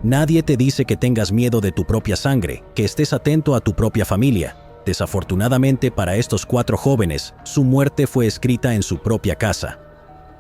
Nadie te dice que tengas miedo de tu propia sangre, que estés atento a tu propia familia. Desafortunadamente para estos 4 jóvenes, su muerte fue escrita en su propia casa.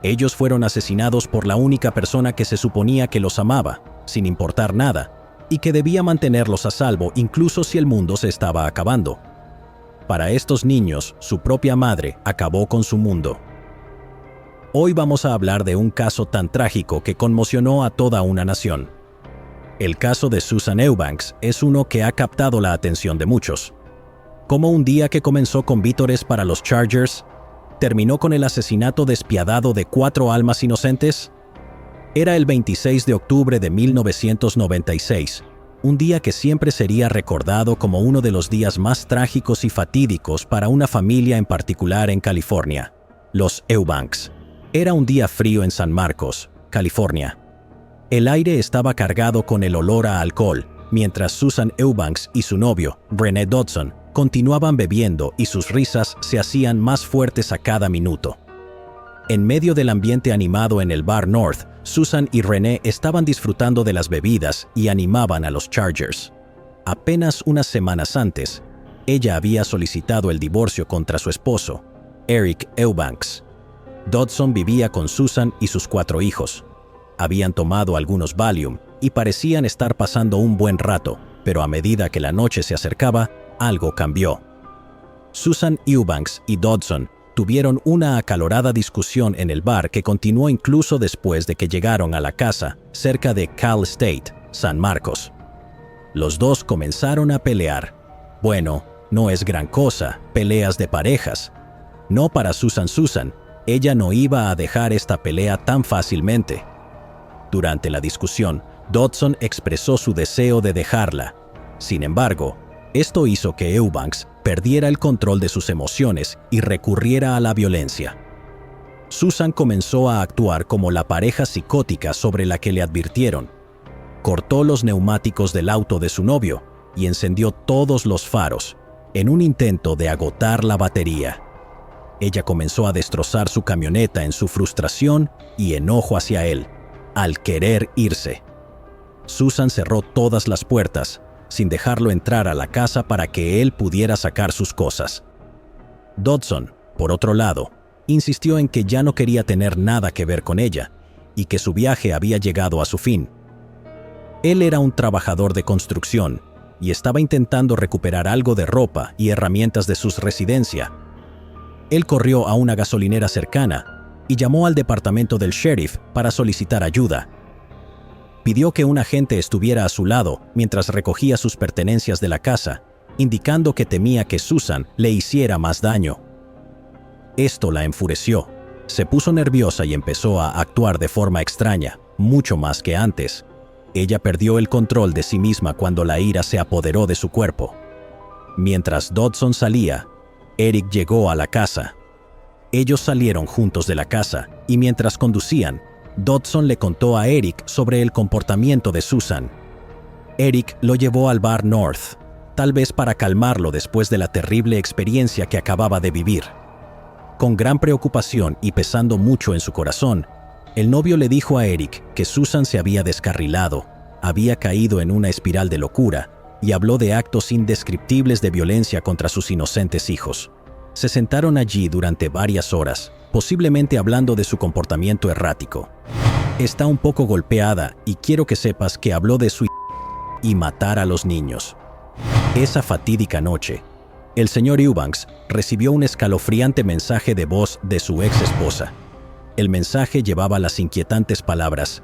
Ellos fueron asesinados por la única persona que se suponía que los amaba, sin importar nada, y que debía mantenerlos a salvo incluso si el mundo se estaba acabando. Para estos niños, su propia madre acabó con su mundo. Hoy vamos a hablar de un caso tan trágico que conmocionó a toda una nación. El caso de Susan Eubanks es uno que ha captado la atención de muchos. Como un día que comenzó con vítores para los Chargers, terminó con el asesinato despiadado de 4 almas inocentes. Era el 26 de octubre de 1996, un día que siempre sería recordado como uno de los días más trágicos y fatídicos para una familia en particular en California, los Eubanks. Era un día frío en San Marcos, California. El aire estaba cargado con el olor a alcohol, mientras Susan Eubanks y su novio, René Dodson, continuaban bebiendo y sus risas se hacían más fuertes a cada minuto. En medio del ambiente animado en el bar North, Susan y René estaban disfrutando de las bebidas y animaban a los Chargers. Apenas unas semanas antes, ella había solicitado el divorcio contra su esposo, Eric Eubanks. Dodson vivía con Susan y sus 4 hijos. Habían tomado algunos Valium y parecían estar pasando un buen rato, pero a medida que la noche se acercaba, algo cambió. Susan Eubanks y Dodson tuvieron una acalorada discusión en el bar que continuó incluso después de que llegaron a la casa cerca de Cal State, San Marcos. Los dos comenzaron a pelear. Bueno, no es gran cosa, peleas de parejas. No para Susan, ella no iba a dejar esta pelea tan fácilmente. Durante la discusión, Dodson expresó su deseo de dejarla. Sin embargo, esto hizo que Eubanks perdiera el control de sus emociones y recurriera a la violencia. Susan comenzó a actuar como la pareja psicótica sobre la que le advirtieron. Cortó los neumáticos del auto de su novio y encendió todos los faros, en un intento de agotar la batería. Ella comenzó a destrozar su camioneta en su frustración y enojo hacia él, al querer irse. Susan cerró todas las puertas, sin dejarlo entrar a la casa para que él pudiera sacar sus cosas. Dodson, por otro lado, insistió en que ya no quería tener nada que ver con ella y que su viaje había llegado a su fin. Él era un trabajador de construcción y estaba intentando recuperar algo de ropa y herramientas de su residencia. Él corrió a una gasolinera cercana y llamó al departamento del sheriff para solicitar ayuda. Pidió que un agente estuviera a su lado mientras recogía sus pertenencias de la casa, indicando que temía que Susan le hiciera más daño. Esto la enfureció. Se puso nerviosa y empezó a actuar de forma extraña, mucho más que antes. Ella perdió el control de sí misma cuando la ira se apoderó de su cuerpo. Mientras Dodson salía, Eric llegó a la casa. Ellos salieron juntos de la casa y mientras conducían, Dodson le contó a Eric sobre el comportamiento de Susan. Eric lo llevó al bar North, tal vez para calmarlo después de la terrible experiencia que acababa de vivir. Con gran preocupación y pesando mucho en su corazón, el novio le dijo a Eric que Susan se había descarrilado, había caído en una espiral de locura y habló de actos indescriptibles de violencia contra sus inocentes hijos. Se sentaron allí durante varias horas, posiblemente hablando de su comportamiento errático. Está un poco golpeada y quiero que sepas que habló de su y matar a los niños. Esa fatídica noche, el señor Eubanks recibió un escalofriante mensaje de voz de su ex esposa. El mensaje llevaba las inquietantes palabras,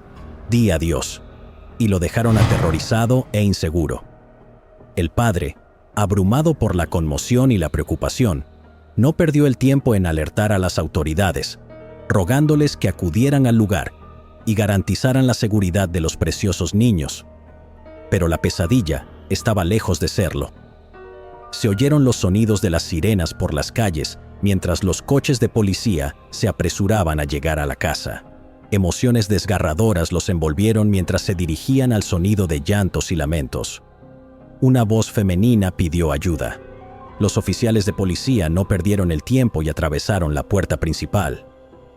«Di adiós», y lo dejaron aterrorizado e inseguro. El padre, abrumado por la conmoción y la preocupación, no perdió el tiempo en alertar a las autoridades, rogándoles que acudieran al lugar y garantizaran la seguridad de los preciosos niños. Pero la pesadilla estaba lejos de serlo. Se oyeron los sonidos de las sirenas por las calles mientras los coches de policía se apresuraban a llegar a la casa. Emociones desgarradoras los envolvieron mientras se dirigían al sonido de llantos y lamentos. Una voz femenina pidió ayuda. Los oficiales de policía no perdieron el tiempo y atravesaron la puerta principal,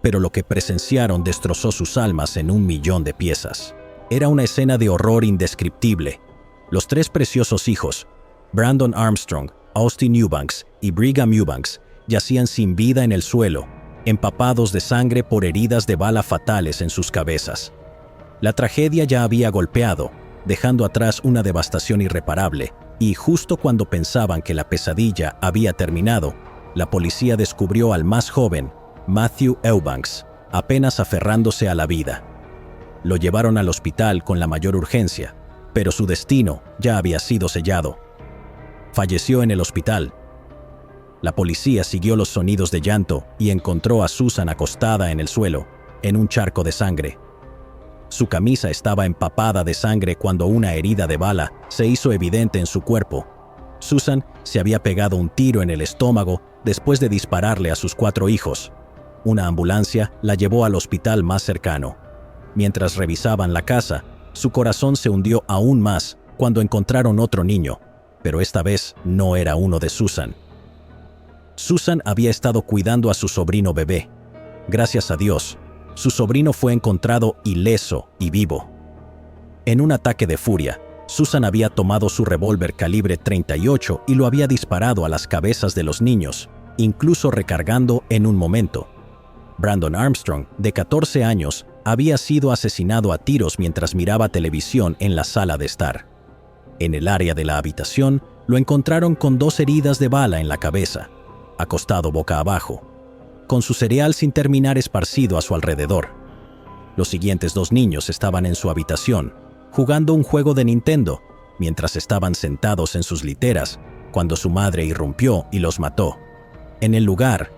pero lo que presenciaron destrozó sus almas en 1.000.000 de piezas. Era una escena de horror indescriptible. Los tres preciosos hijos, Brandon Armstrong, Austin Eubanks y Brigham Eubanks, yacían sin vida en el suelo, empapados de sangre por heridas de bala fatales en sus cabezas. La tragedia ya había golpeado, dejando atrás una devastación irreparable, y justo cuando pensaban que la pesadilla había terminado, la policía descubrió al más joven, Matthew Eubanks, apenas aferrándose a la vida. Lo llevaron al hospital con la mayor urgencia, pero su destino ya había sido sellado. Falleció en el hospital. La policía siguió los sonidos de llanto y encontró a Susan acostada en el suelo, en un charco de sangre. Su camisa estaba empapada de sangre cuando una herida de bala se hizo evidente en su cuerpo. Susan se había pegado un tiro en el estómago después de dispararle a sus 4 hijos. Una ambulancia la llevó al hospital más cercano. Mientras revisaban la casa, su corazón se hundió aún más cuando encontraron otro niño, pero esta vez no era uno de Susan. Susan había estado cuidando a su sobrino bebé. Gracias a Dios, su sobrino fue encontrado ileso y vivo. En un ataque de furia, Susan había tomado su revólver calibre 38 y lo había disparado a las cabezas de los niños, incluso recargando en un momento. Brandon Armstrong, de 14 años, había sido asesinado a tiros mientras miraba televisión en la sala de estar. En el área de la habitación, lo encontraron con 2 heridas de bala en la cabeza, acostado boca abajo, con su cereal sin terminar esparcido a su alrededor. Los siguientes 2 niños estaban en su habitación, jugando un juego de Nintendo, mientras estaban sentados en sus literas, cuando su madre irrumpió y los mató. En el lugar,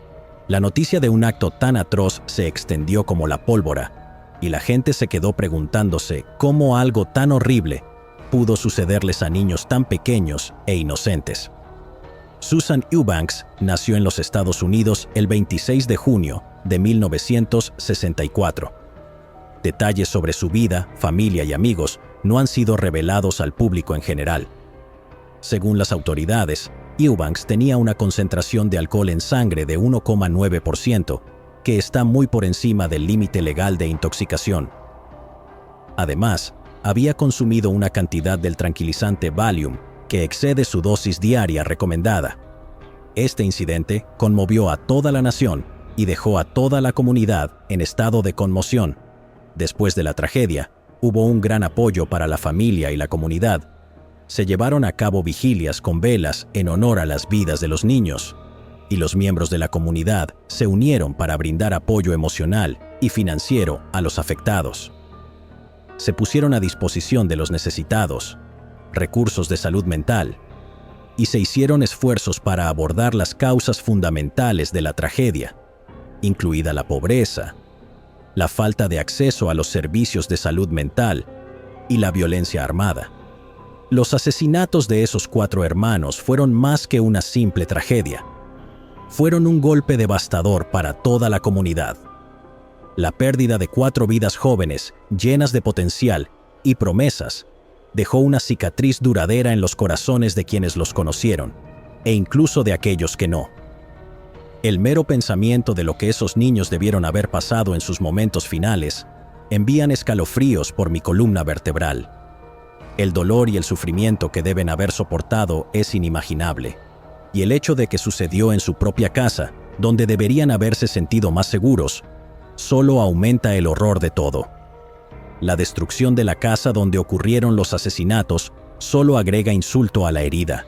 la noticia de un acto tan atroz se extendió como la pólvora, y la gente se quedó preguntándose cómo algo tan horrible pudo sucederles a niños tan pequeños e inocentes. Susan Eubanks nació en los Estados Unidos el 26 de junio de 1964. Detalles sobre su vida, familia y amigos no han sido revelados al público en general. Según las autoridades, Eubanks tenía una concentración de alcohol en sangre de 1,9%, que está muy por encima del límite legal de intoxicación. Además, había consumido una cantidad del tranquilizante Valium que excede su dosis diaria recomendada. Este incidente conmovió a toda la nación y dejó a toda la comunidad en estado de conmoción. Después de la tragedia, hubo un gran apoyo para la familia y la comunidad. Se llevaron a cabo vigilias con velas en honor a las vidas de los niños, y los miembros de la comunidad se unieron para brindar apoyo emocional y financiero a los afectados. Se pusieron a disposición de los necesitados recursos de salud mental, y se hicieron esfuerzos para abordar las causas fundamentales de la tragedia, incluida la pobreza, la falta de acceso a los servicios de salud mental y la violencia armada. Los asesinatos de esos 4 hermanos fueron más que una simple tragedia. Fueron un golpe devastador para toda la comunidad. La pérdida de 4 vidas jóvenes, llenas de potencial y promesas, dejó una cicatriz duradera en los corazones de quienes los conocieron, e incluso de aquellos que no. El mero pensamiento de lo que esos niños debieron haber pasado en sus momentos finales envían escalofríos por mi columna vertebral. El dolor y el sufrimiento que deben haber soportado es inimaginable, y el hecho de que sucedió en su propia casa, donde deberían haberse sentido más seguros, solo aumenta el horror de todo. La destrucción de la casa donde ocurrieron los asesinatos solo agrega insulto a la herida.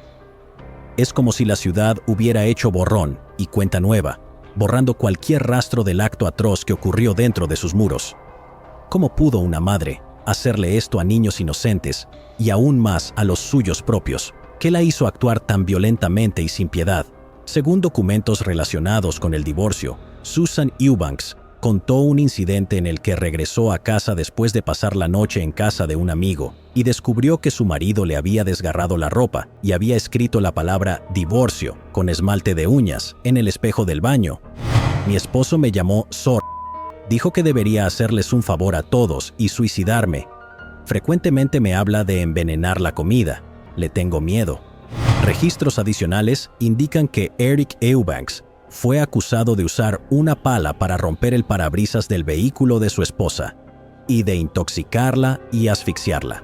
Es como si la ciudad hubiera hecho borrón y cuenta nueva, borrando cualquier rastro del acto atroz que ocurrió dentro de sus muros. ¿Cómo pudo una madre hacerle esto a niños inocentes y aún más a los suyos propios? ¿Qué la hizo actuar tan violentamente y sin piedad? Según documentos relacionados con el divorcio, Susan Eubanks contó un incidente en el que regresó a casa después de pasar la noche en casa de un amigo y descubrió que su marido le había desgarrado la ropa y había escrito la palabra divorcio con esmalte de uñas en el espejo del baño. Mi esposo me llamó Sor. Dijo que debería hacerles un favor a todos y suicidarme. Frecuentemente me habla de envenenar la comida. Le tengo miedo. Registros adicionales indican que Eric Eubanks fue acusado de usar una pala para romper el parabrisas del vehículo de su esposa. y de intoxicarla y asfixiarla.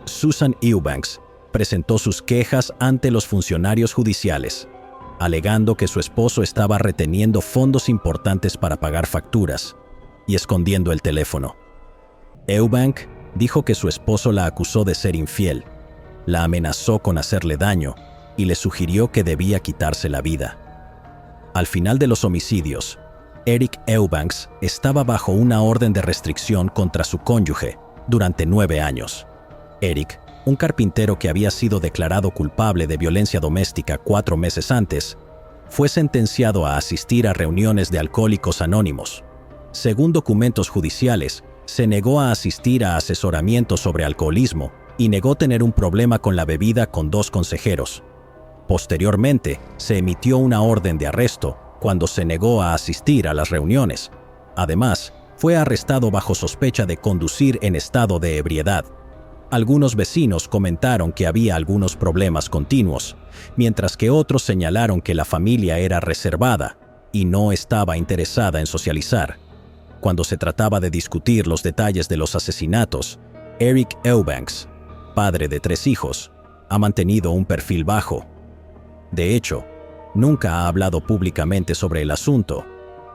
Susan Eubanks presentó sus quejas ante los funcionarios judiciales, alegando que su esposo estaba reteniendo fondos importantes para pagar facturas y escondiendo el teléfono. Eubank dijo que su esposo la acusó de ser infiel, la amenazó con hacerle daño y le sugirió que debía quitarse la vida. Al final de los homicidios, Eric Eubanks estaba bajo una orden de restricción contra su cónyuge durante 9 años. Eric, un carpintero que había sido declarado culpable de violencia doméstica 4 meses antes, fue sentenciado a asistir a reuniones de Alcohólicos Anónimos. Según documentos judiciales, se negó a asistir a asesoramiento sobre alcoholismo y negó tener un problema con la bebida con 2 consejeros. Posteriormente, se emitió una orden de arresto cuando se negó a asistir a las reuniones. Además, fue arrestado bajo sospecha de conducir en estado de ebriedad. Algunos vecinos comentaron que había algunos problemas continuos, mientras que otros señalaron que la familia era reservada y no estaba interesada en socializar. Cuando se trataba de discutir los detalles de los asesinatos, Eric Eubanks, padre de 3 hijos, ha mantenido un perfil bajo. De hecho, nunca ha hablado públicamente sobre el asunto,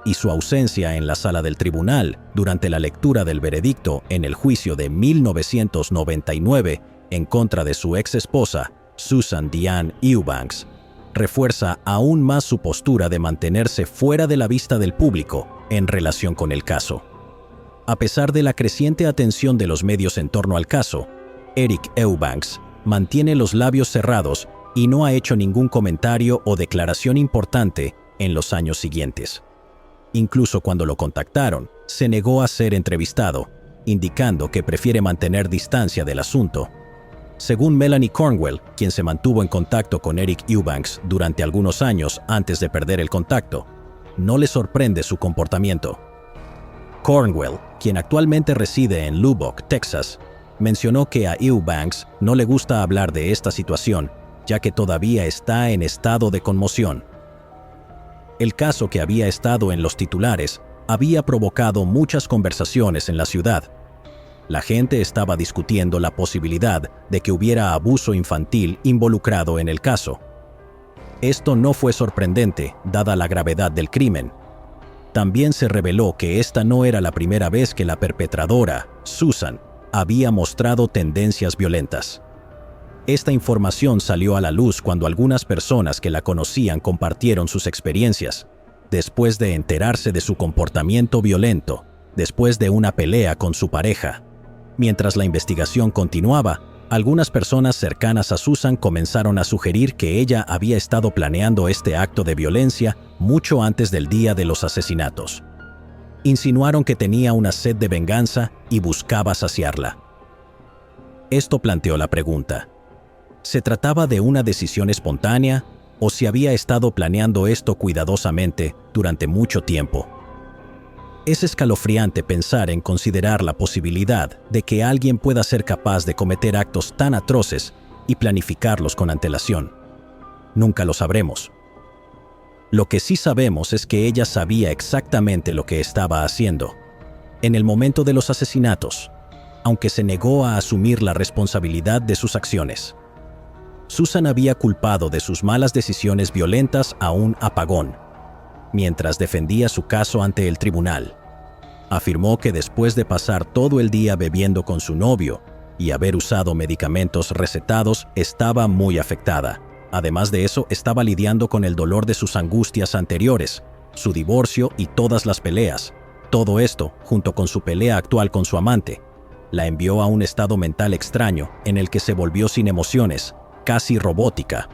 y su ausencia en la sala del tribunal durante la lectura del veredicto en el juicio de 1999 en contra de su ex esposa, Susan Diane Eubanks, refuerza aún más su postura de mantenerse fuera de la vista del público en relación con el caso. A pesar de la creciente atención de los medios en torno al caso, Eric Eubanks mantiene los labios cerrados y no ha hecho ningún comentario o declaración importante en los años siguientes. Incluso cuando lo contactaron, se negó a ser entrevistado, indicando que prefiere mantener distancia del asunto. Según Melanie Cornwell, quien se mantuvo en contacto con Eric Eubanks durante algunos años antes de perder el contacto, no le sorprende su comportamiento. Cornwell, quien actualmente reside en Lubbock, Texas, mencionó que a Eubanks no le gusta hablar de esta situación, ya que todavía está en estado de conmoción. El caso, que había estado en los titulares, había provocado muchas conversaciones en la ciudad. La gente estaba discutiendo la posibilidad de que hubiera abuso infantil involucrado en el caso. Esto no fue sorprendente, dada la gravedad del crimen. También se reveló que esta no era la primera vez que la perpetradora, Susan, había mostrado tendencias violentas. Esta información salió a la luz cuando algunas personas que la conocían compartieron sus experiencias, después de enterarse de su comportamiento violento, después de una pelea con su pareja. Mientras la investigación continuaba, algunas personas cercanas a Susan comenzaron a sugerir que ella había estado planeando este acto de violencia mucho antes del día de los asesinatos. Insinuaron que tenía una sed de venganza y buscaba saciarla. Esto planteó la pregunta: ¿se trataba de una decisión espontánea o si había estado planeando esto cuidadosamente durante mucho tiempo? Es escalofriante pensar en considerar la posibilidad de que alguien pueda ser capaz de cometer actos tan atroces y planificarlos con antelación. Nunca lo sabremos. Lo que sí sabemos es que ella sabía exactamente lo que estaba haciendo. En el momento de los asesinatos, aunque se negó a asumir la responsabilidad de sus acciones. Susan había culpado de sus malas decisiones violentas a un apagón, mientras defendía su caso ante el tribunal. Afirmó que después de pasar todo el día bebiendo con su novio y haber usado medicamentos recetados, estaba muy afectada. Además de eso, estaba lidiando con el dolor de sus angustias anteriores, su divorcio y todas las peleas. Todo esto, junto con su pelea actual con su amante, la envió a un estado mental extraño en el que se volvió sin emociones, casi robótica.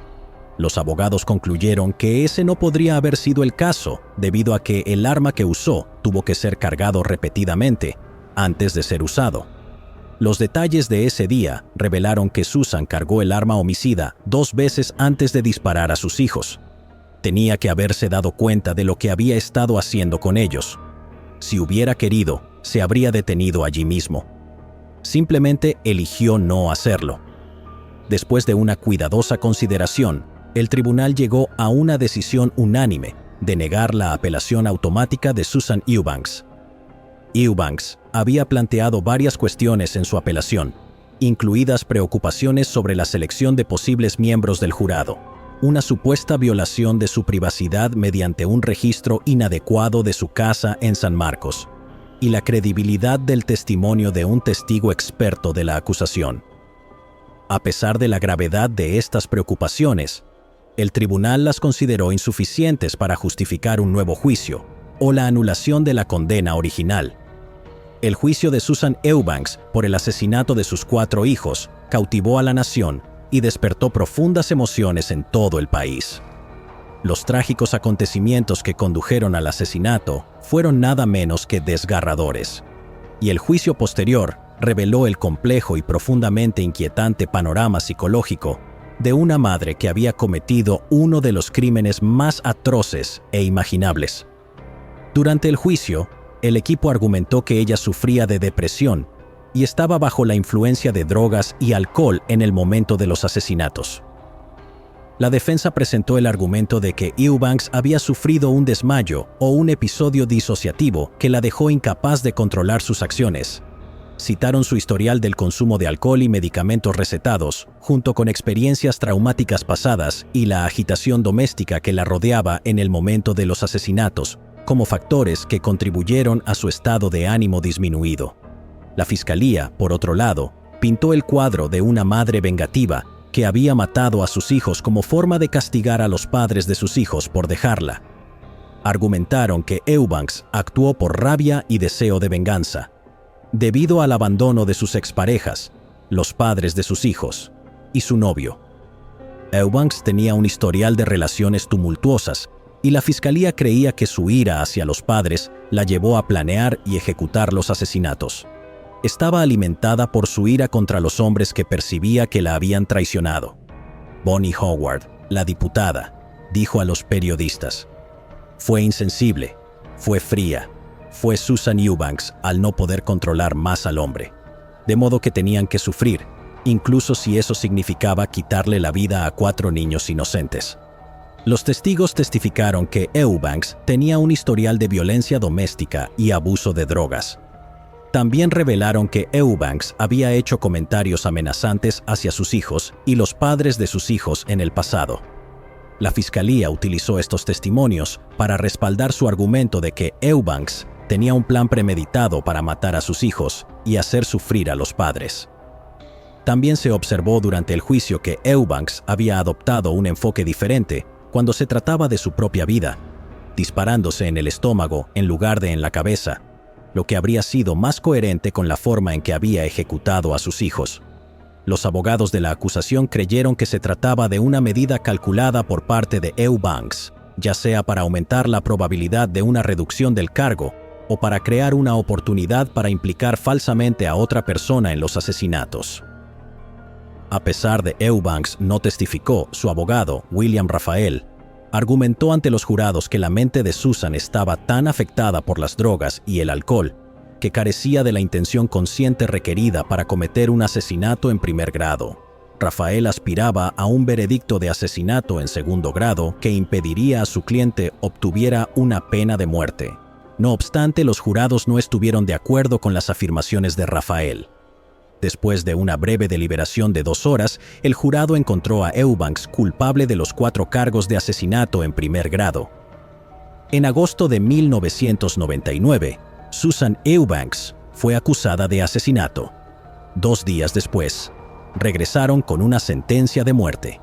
Los abogados concluyeron que ese no podría haber sido el caso, debido a que el arma que usó tuvo que ser cargado repetidamente antes de ser usado. Los detalles de ese día revelaron que Susan cargó el arma homicida 2 veces antes de disparar a sus hijos. Tenía que haberse dado cuenta de lo que había estado haciendo con ellos. Si hubiera querido, se habría detenido allí mismo. Simplemente eligió no hacerlo. Después de una cuidadosa consideración, el tribunal llegó a una decisión unánime de negar la apelación automática de Susan Eubanks. Eubanks había planteado varias cuestiones en su apelación, incluidas preocupaciones sobre la selección de posibles miembros del jurado, una supuesta violación de su privacidad mediante un registro inadecuado de su casa en San Marcos, y la credibilidad del testimonio de un testigo experto de la acusación. A pesar de la gravedad de estas preocupaciones, el tribunal las consideró insuficientes para justificar un nuevo juicio o la anulación de la condena original. El juicio de Susan Eubanks por el asesinato de sus 4 hijos cautivó a la nación y despertó profundas emociones en todo el país. Los trágicos acontecimientos que condujeron al asesinato fueron nada menos que desgarradores, y el juicio posterior reveló el complejo y profundamente inquietante panorama psicológico de una madre que había cometido uno de los crímenes más atroces e imaginables. Durante el juicio, el equipo argumentó que ella sufría de depresión y estaba bajo la influencia de drogas y alcohol en el momento de los asesinatos. La defensa presentó el argumento de que Eubanks había sufrido un desmayo o un episodio disociativo que la dejó incapaz de controlar sus acciones. Citaron su historial del consumo de alcohol y medicamentos recetados, junto con experiencias traumáticas pasadas y la agitación doméstica que la rodeaba en el momento de los asesinatos, como factores que contribuyeron a su estado de ánimo disminuido. La fiscalía, por otro lado, pintó el cuadro de una madre vengativa que había matado a sus hijos como forma de castigar a los padres de sus hijos por dejarla. Argumentaron que Eubanks actuó por rabia y deseo de venganza, debido al abandono de sus exparejas, los padres de sus hijos y su novio. Eubanks tenía un historial de relaciones tumultuosas y la fiscalía creía que su ira hacia los padres la llevó a planear y ejecutar los asesinatos. Estaba alimentada por su ira contra los hombres que percibía que la habían traicionado. Bonnie Howard, la diputada, dijo a los periodistas: "Fue insensible, fue fría, fue Susan Eubanks al no poder controlar más al hombre, de modo que tenían que sufrir, incluso si eso significaba quitarle la vida a 4 niños inocentes". Los testigos testificaron que Eubanks tenía un historial de violencia doméstica y abuso de drogas. También revelaron que Eubanks había hecho comentarios amenazantes hacia sus hijos y los padres de sus hijos en el pasado. La fiscalía utilizó estos testimonios para respaldar su argumento de que Eubanks tenía un plan premeditado para matar a sus hijos y hacer sufrir a los padres. También se observó durante el juicio que Eubanks había adoptado un enfoque diferente cuando se trataba de su propia vida, disparándose en el estómago en lugar de en la cabeza, lo que habría sido más coherente con la forma en que había ejecutado a sus hijos. Los abogados de la acusación creyeron que se trataba de una medida calculada por parte de Eubanks, ya sea para aumentar la probabilidad de una reducción del cargo o para crear una oportunidad para implicar falsamente a otra persona en los asesinatos. A pesar de Eubanks no testificó, su abogado, William Raphael, argumentó ante los jurados que la mente de Susan estaba tan afectada por las drogas y el alcohol que carecía de la intención consciente requerida para cometer un asesinato en primer grado. Raphael aspiraba a un veredicto de asesinato en segundo grado que impediría a su cliente obtuviera una pena de muerte. No obstante, los jurados no estuvieron de acuerdo con las afirmaciones de Raphael. Después de una breve deliberación de 2 horas, el jurado encontró a Eubanks culpable de los 4 cargos de asesinato en primer grado. En agosto de 1999, Susan Eubanks fue acusada de asesinato. 2 días después, regresaron con una sentencia de muerte.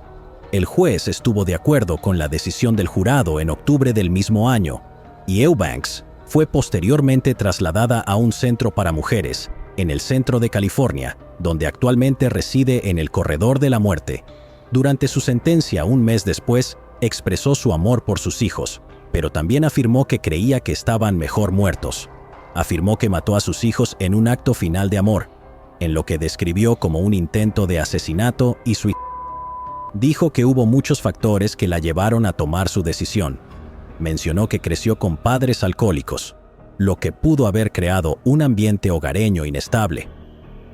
El juez estuvo de acuerdo con la decisión del jurado en octubre del mismo año, y Eubanks fue posteriormente trasladada a un centro para mujeres en el centro de California, donde actualmente reside en el Corredor de la Muerte. Durante su sentencia, un mes después, expresó su amor por sus hijos, pero también afirmó que creía que estaban mejor muertos. Afirmó que mató a sus hijos en un acto final de amor, en lo que describió como un intento de asesinato y suicidio. Dijo que hubo muchos factores que la llevaron a tomar su decisión. Mencionó que creció con padres alcohólicos, lo que pudo haber creado un ambiente hogareño inestable.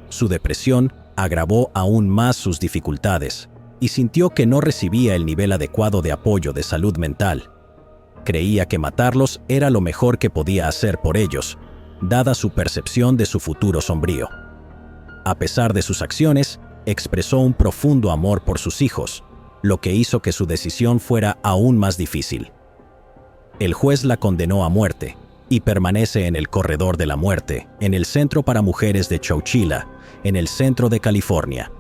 Su depresión agravó aún más sus dificultades y sintió que no recibía el nivel adecuado de apoyo de salud mental. Creía que matarlos era lo mejor que podía hacer por ellos, dada su percepción de su futuro sombrío. A pesar de sus acciones, expresó un profundo amor por sus hijos, lo que hizo que su decisión fuera aún más difícil. El juez la condenó a muerte y permanece en el corredor de la muerte, en el Centro para Mujeres de Chowchilla, en el centro de California.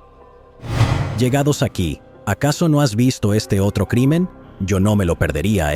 Llegados aquí, ¿acaso no has visto este otro crimen? Yo no me lo perdería,